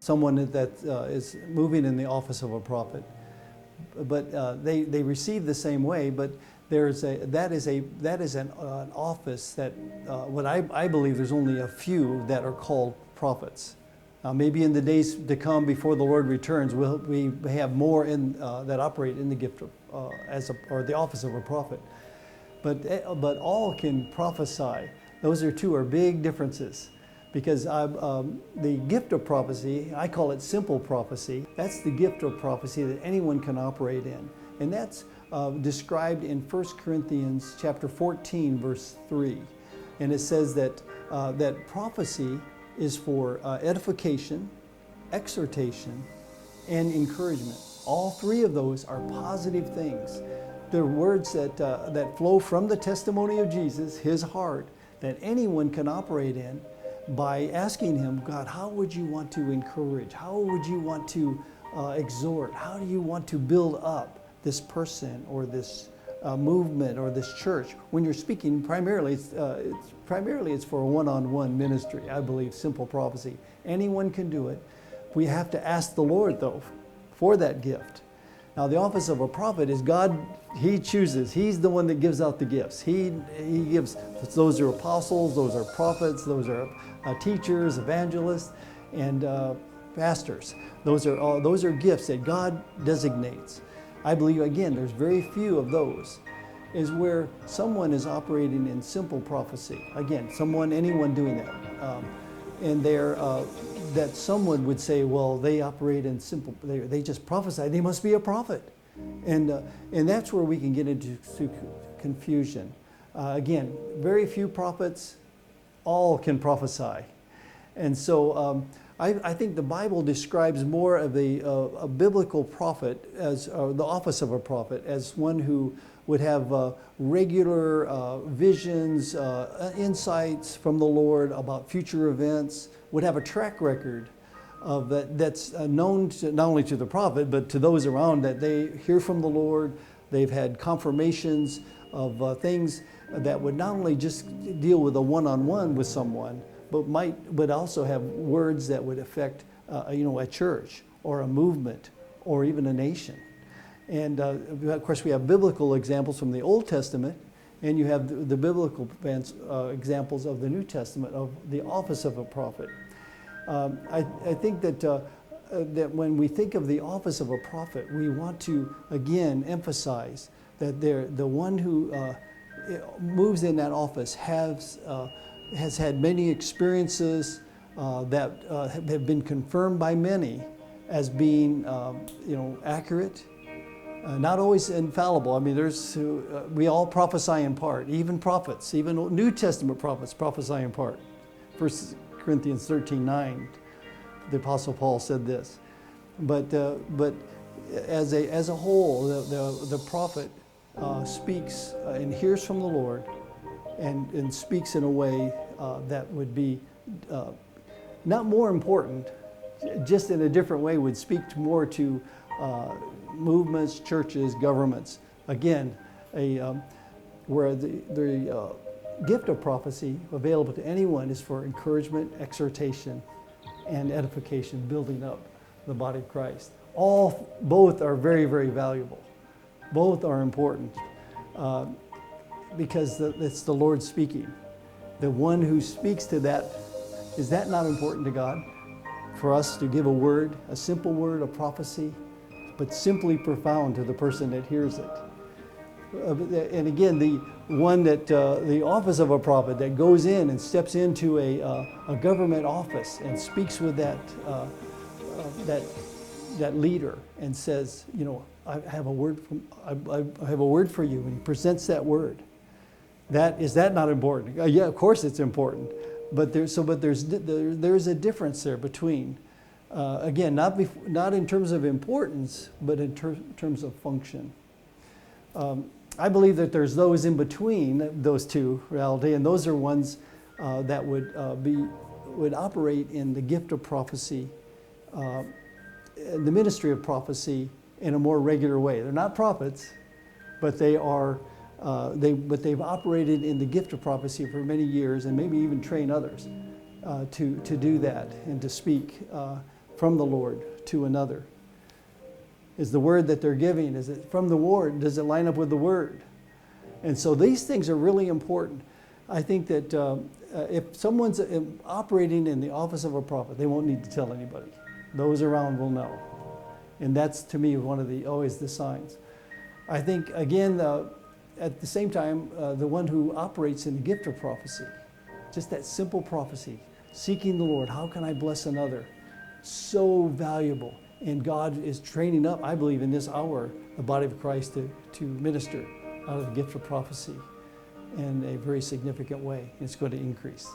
someone that is moving in the office of a prophet. But they receive the same way, but that is an office that what I believe there's only a few that are called prophets. Maybe in the days to come before the Lord returns, we have more that operate in the gift of or the office of a prophet. But all can prophesy. Those two are big differences. Because the gift of prophecy, I call it simple prophecy. That's the gift of prophecy that anyone can operate in. And that's described in 1 Corinthians chapter 14, verse 3. And it says that prophecy is for edification, exhortation, and encouragement. All three of those are positive things. They're words that flow from the testimony of Jesus, his heart, that anyone can operate in, by asking him, God, how would you want to encourage? How would you want to exhort? How do you want to build up this person or this movement or this church? When you're speaking, primarily it's for a one-on-one ministry. I believe simple prophecy. Anyone can do it. We have to ask the Lord, though, for that gift. Now, the office of a prophet is God. He chooses. He's the one that gives out the gifts. He gives. Those are apostles. Those are prophets. Those are teachers, evangelists, and pastors. Those are gifts that God designates. I believe, again, there's very few of those. Is where someone is operating in simple prophecy. Again, anyone doing that, and that someone would say, well, they operate in simple. They just prophesy. They must be a prophet, and that's where we can get into confusion. Again, very few prophets, all can prophesy, and so I think the Bible describes more of a biblical prophet as the office of a prophet as one who would have regular visions, insights from the Lord about future events, would have a track record of that's known to, not only to the prophet, but to those around, that they hear from the Lord. They've had confirmations of things that would not only just deal with a one-on-one with someone, but also have words that would affect a church or a movement or even a nation. And of course, we have biblical examples from the Old Testament, and you have the biblical examples of the New Testament of the office of a prophet. I think that when we think of the office of a prophet, we want to again emphasize that the one who moves in that office has had many experiences that have been confirmed by many as being accurate. Not always infallible. I mean, we all prophesy in part. Even prophets, even New Testament prophets prophesy in part. 1 Corinthians 13:9, the Apostle Paul said this. But as a whole, the prophet speaks and hears from the Lord, and speaks in a way that would be not more important, just in a different way, would speak more to movements, churches, governments. Again, where the gift of prophecy available to anyone is for encouragement, exhortation, and edification, building up the body of Christ. Both are very, very valuable. Both are important because it's the Lord speaking. The one who speaks to that, is that not important to God? For us to give a word, a simple word, a prophecy, but simply profound to the person that hears it. And again, the one that the office of a prophet that goes in and steps into a government office and speaks with that leader and says, I have a word for you, and he presents that word. Is that not important? Yeah, of course it's important, but there's a difference there between. Again, not in terms of importance, but in terms of function. I believe that there's those in between those two reality, and those are ones that would operate in the gift of prophecy, the ministry of prophecy in a more regular way. They're not prophets, but they've operated in the gift of prophecy for many years, and maybe even train others to do that and to speak from the Lord to another? Is the word that they're giving, is it from the Word? Does it line up with the Word? And so these things are really important. I think that if someone's operating in the office of a prophet, they won't need to tell anybody. Those around will know. And that's, to me, one of always the signs. I think, again, at the same time, the one who operates in the gift of prophecy, just that simple prophecy, seeking the Lord, how can I bless another? So valuable. And God is training up, I believe, in this hour, the body of Christ to minister out of the gift of prophecy in a very significant way. It's going to increase.